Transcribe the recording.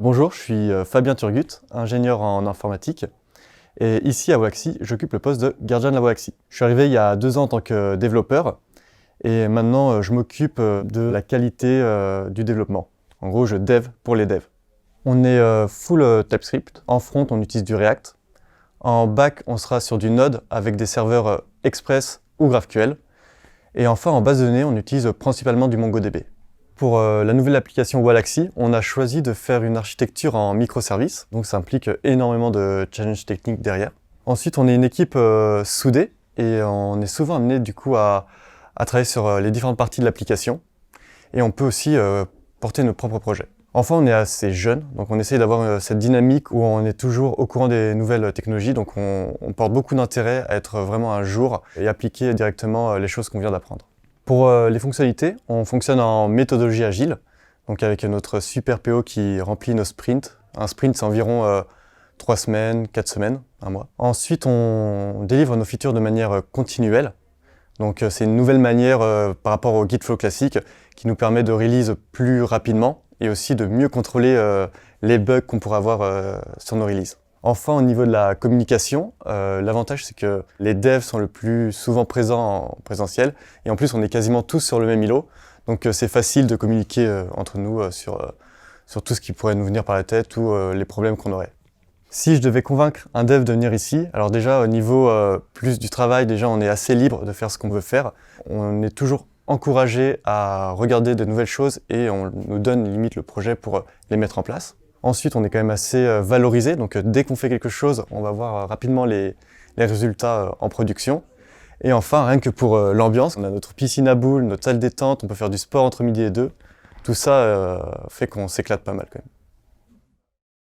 Bonjour, je suis Fabien Turgut, ingénieur en informatique. Et ici à Waxy, j'occupe le poste de gardien de la Waxy. Je suis arrivé il y a 2 ans en tant que développeur et maintenant je m'occupe de la qualité du développement. En gros, je dev pour les devs. On est full TypeScript. En front, on utilise du React. En back, on sera sur du Node avec des serveurs Express ou GraphQL. Et enfin, en base de données, on utilise principalement du MongoDB. Pour la nouvelle application Wallaxy, on a choisi de faire une architecture en microservices, donc ça implique énormément de challenges techniques derrière. Ensuite, on est une équipe soudée et on est souvent amené du coup à travailler sur les différentes parties de l'application et on peut aussi porter nos propres projets. Enfin, on est assez jeune, donc on essaye d'avoir cette dynamique où on est toujours au courant des nouvelles technologies, donc on porte beaucoup d'intérêt à être vraiment à jour et appliquer directement les choses qu'on vient d'apprendre. Pour les fonctionnalités, on fonctionne en méthodologie agile, donc avec notre super PO qui remplit nos sprints. Un sprint, c'est environ 3 semaines, 4 semaines, 1 mois. Ensuite, on délivre nos features de manière continuelle. Donc c'est une nouvelle manière par rapport au Gitflow classique qui nous permet de release plus rapidement et aussi de mieux contrôler les bugs qu'on pourrait avoir sur nos releases. Enfin, au niveau de la communication, l'avantage c'est que les devs sont le plus souvent présents en présentiel et en plus on est quasiment tous sur le même îlot, donc c'est facile de communiquer entre nous sur tout ce qui pourrait nous venir par la tête ou les problèmes qu'on aurait. Si je devais convaincre un dev de venir ici, alors déjà au niveau plus du travail, déjà on est assez libre de faire ce qu'on veut faire. On est toujours encouragé à regarder de nouvelles choses et on nous donne limite le projet pour les mettre en place. Ensuite, on est quand même assez valorisé, donc dès qu'on fait quelque chose, on va voir rapidement les résultats en production. Et enfin, rien que pour l'ambiance, on a notre piscine à boules, notre salle détente, on peut faire du sport entre midi et 2. Tout ça fait qu'on s'éclate pas mal quand même.